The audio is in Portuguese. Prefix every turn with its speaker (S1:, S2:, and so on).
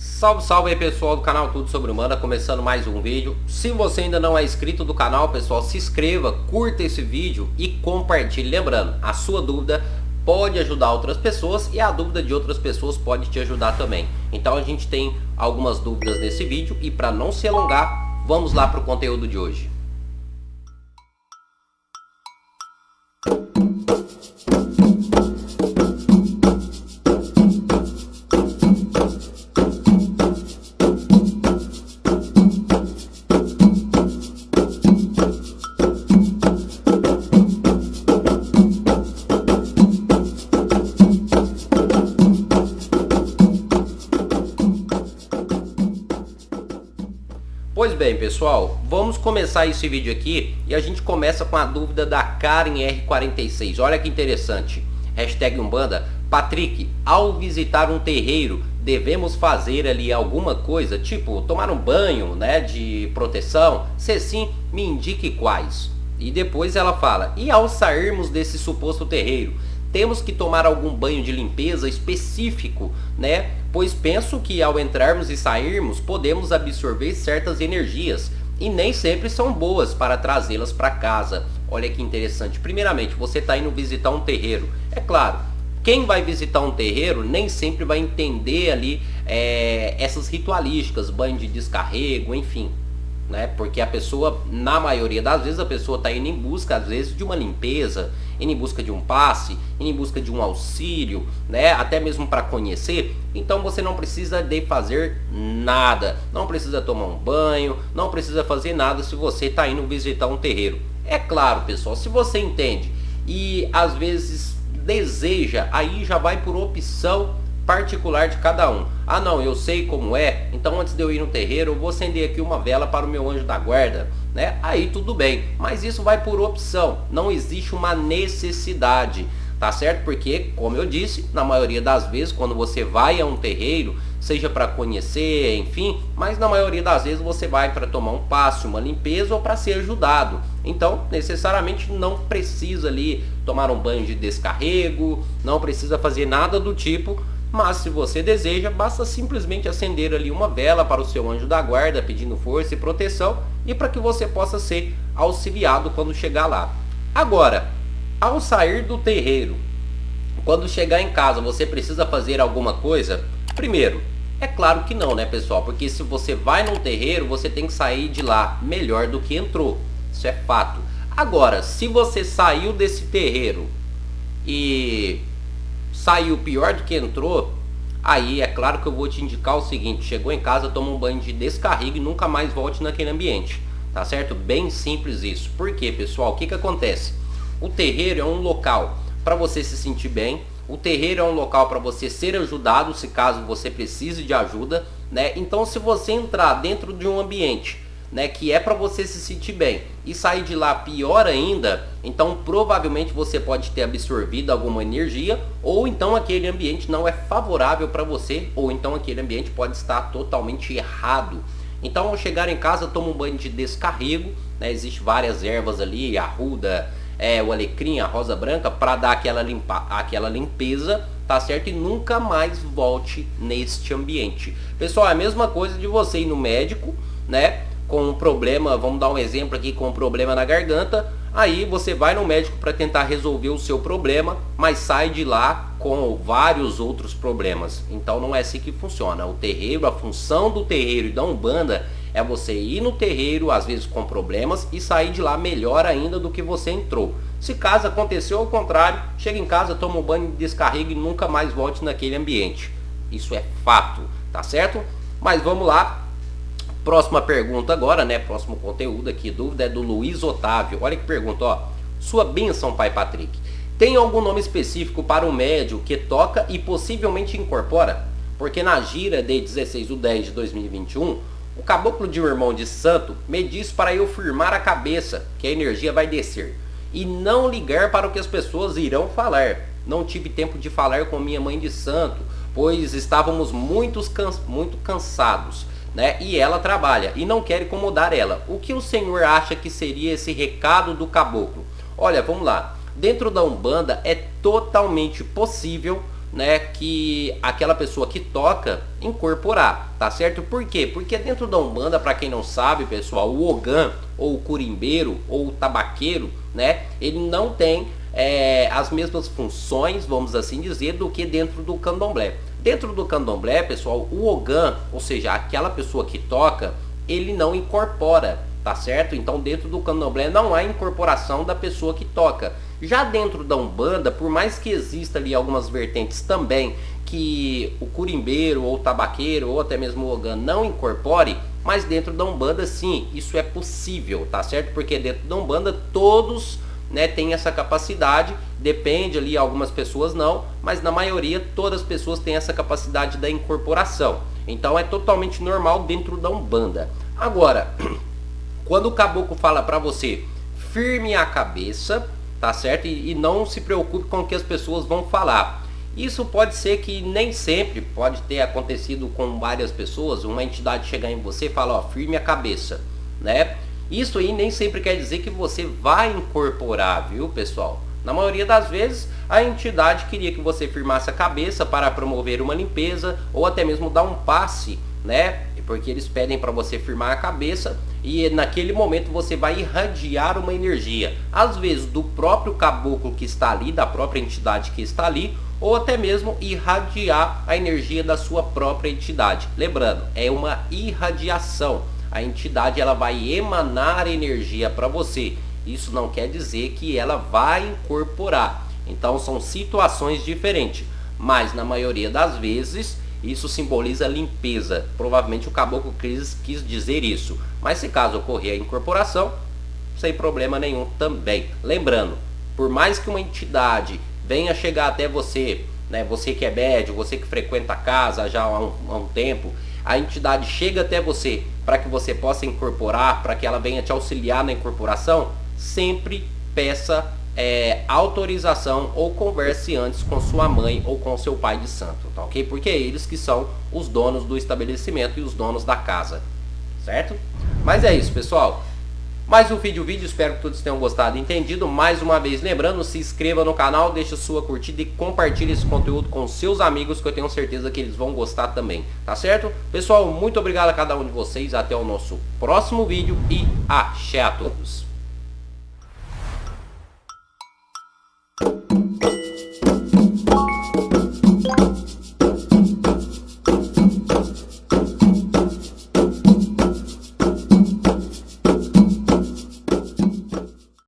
S1: Salve, salve aí pessoal do canal Tudo Sobre Umbanda, começando mais um vídeo. Se você ainda não é inscrito do canal, pessoal, se inscreva, curta esse vídeo e compartilhe. Lembrando, a sua dúvida pode ajudar outras pessoas e a dúvida de outras pessoas pode te ajudar também. Então a gente tem algumas dúvidas nesse vídeo e para não se alongar, vamos lá para o conteúdo de hoje. Pois bem, pessoal, vamos começar esse vídeo aqui e a gente começa com a dúvida da Karen R46. Olha que interessante. Hashtag Umbanda. Patrick, ao visitar um terreiro, devemos fazer ali alguma coisa, tipo tomar um banho, né, de proteção? Se sim, me indique quais. E depois ela fala, e ao sairmos desse suposto terreiro, temos que tomar algum banho de limpeza específico, né? Pois penso que ao entrarmos e sairmos, podemos absorver certas energias e nem sempre são boas para trazê-las para casa. Olha que interessante. Primeiramente, você está indo visitar um terreiro. É claro, quem vai visitar um terreiro nem sempre vai entender ali essas ritualísticas, banho de descarrego, enfim. Né? Porque a pessoa, na maioria das vezes, a pessoa está indo em busca, às vezes, de uma limpeza, indo em busca de um passe, indo em busca de um auxílio, né? Até mesmo para conhecer. Então você não precisa de fazer nada, não precisa tomar um banho, não precisa fazer nada se você está indo visitar um terreiro. É claro, pessoal, se você entende e às vezes deseja, aí já vai por opção particular de cada um. Ah não, eu sei como é, então antes de eu ir no terreiro eu vou acender aqui uma vela para o meu anjo da guarda, né? Aí tudo bem, mas isso vai por opção, não existe uma necessidade, tá certo? Porque, como eu disse, na maioria das vezes quando você vai a um terreiro, seja para conhecer, enfim, mas na maioria das vezes você vai para tomar um passe, uma limpeza ou para ser ajudado. Então, necessariamente não precisa ali tomar um banho de descarrego, não precisa fazer nada do tipo. Mas se você deseja, basta simplesmente acender ali uma vela para o seu anjo da guarda, pedindo força e proteção e para que você possa ser auxiliado quando chegar lá. Agora, ao sair do terreiro, quando chegar em casa, você precisa fazer alguma coisa? Primeiro, é claro que não, né, pessoal? Porque se você vai num terreiro, você tem que sair de lá melhor do que entrou. Isso é fato. Agora, se você saiu desse terreiro e saiu pior do que entrou, aí é claro que eu vou te indicar o seguinte: chegou em casa, toma um banho de descarrego e nunca mais volte naquele ambiente, tá certo? Bem simples isso. Por quê, pessoal? O que acontece? O terreiro é um local para você se sentir bem, o terreiro é um local para você ser ajudado se caso você precise de ajuda, né? Então se você entrar dentro de um ambiente, né, que é para você se sentir bem e sair de lá pior ainda, então provavelmente você pode ter absorvido alguma energia, ou então aquele ambiente não é favorável para você, ou então aquele ambiente pode estar totalmente errado. Então ao chegar em casa, toma um banho de descarrego, né? Existem várias ervas ali, a arruda, o alecrim, a rosa branca, para dar aquela limpeza, tá certo? E nunca mais volte neste ambiente. Pessoal, é a mesma coisa de você ir no médico, né, com um problema, vamos dar um exemplo aqui, com um problema na garganta, aí você vai no médico para tentar resolver o seu problema, mas sai de lá com vários outros problemas. Então não é assim que funciona. O terreiro, a função do terreiro e da Umbanda é você ir no terreiro, às vezes com problemas, e sair de lá melhor ainda do que você entrou. Se caso aconteceu ao contrário, chega em casa, toma um banho de descarrego e nunca mais volte naquele ambiente. Isso é fato, tá certo? Mas vamos lá. Próxima pergunta agora, né? Próximo conteúdo aqui, dúvida é do Luiz Otávio. Olha que pergunta, ó. Sua bênção, Pai Patrick. Tem algum nome específico para o médium que toca e possivelmente incorpora? Porque na gira de 16/10/2021, o caboclo de um irmão de santo me disse para eu firmar a cabeça, que a energia vai descer, e não ligar para o que as pessoas irão falar. Não tive tempo de falar com minha mãe de santo, pois estávamos muito cansados, né? E ela trabalha e não quer incomodar ela. O que o senhor acha que seria esse recado do caboclo? Olha, vamos lá. Dentro da Umbanda é totalmente possível né, que aquela pessoa que toca incorporar, tá certo? Por quê? Porque dentro da Umbanda, para quem não sabe, pessoal, o Ogã, ou o curimbeiro, ou o tabaqueiro, né, ele não tem as mesmas funções, vamos assim dizer, do que dentro do candomblé. Dentro do candomblé, pessoal, o Ogã, ou seja, aquela pessoa que toca, ele não incorpora, tá certo? Então dentro do candomblé não há incorporação da pessoa que toca. Já dentro da Umbanda, por mais que exista ali algumas vertentes também que o curimbeiro ou o tabaqueiro ou até mesmo o Ogã não incorpore, mas dentro da Umbanda sim, isso é possível, tá certo? Porque dentro da Umbanda todos, né, têm essa capacidade, depende ali, algumas pessoas não, mas na maioria todas as pessoas têm essa capacidade da incorporação. Então é totalmente normal dentro da Umbanda. Agora, quando o caboclo fala para você, firme a cabeça, tá certo? E não se preocupe com o que as pessoas vão falar. Isso pode ser que nem sempre, pode ter acontecido com várias pessoas, uma entidade chegar em você e falar, ó, firme a cabeça, né? Isso aí nem sempre quer dizer que você vai incorporar, viu, pessoal? Na maioria das vezes, a entidade queria que você firmasse a cabeça para promover uma limpeza ou até mesmo dar um passe, né? Porque eles pedem para você firmar a cabeça e naquele momento você vai irradiar uma energia, às vezes do próprio caboclo que está ali, da própria entidade que está ali, ou até mesmo irradiar a energia da sua própria entidade. Lembrando, é uma irradiação. A entidade ela vai emanar energia para você. Isso não quer dizer que ela vai incorporar. Então são situações diferentes, mas na maioria das vezes isso simboliza limpeza. Provavelmente o caboclo quis dizer isso. Mas se caso ocorrer a incorporação, sem problema nenhum também. Lembrando, por mais que uma entidade venha chegar até você, né, você que é médium, você que frequenta a casa já há um tempo, a entidade chega até você para que você possa incorporar, para que ela venha te auxiliar na incorporação, sempre peça autorização ou converse antes com sua mãe ou com seu pai de santo, tá ok? Porque é eles que são os donos do estabelecimento e os donos da casa, certo? Mas é isso, pessoal. Mais um vídeo, espero que todos tenham gostado e entendido. Mais uma vez, lembrando, se inscreva no canal, deixa sua curtida e compartilhe esse conteúdo com seus amigos, que eu tenho certeza que eles vão gostar também, tá certo? Pessoal, muito obrigado a cada um de vocês, até o nosso próximo vídeo e axé a todos!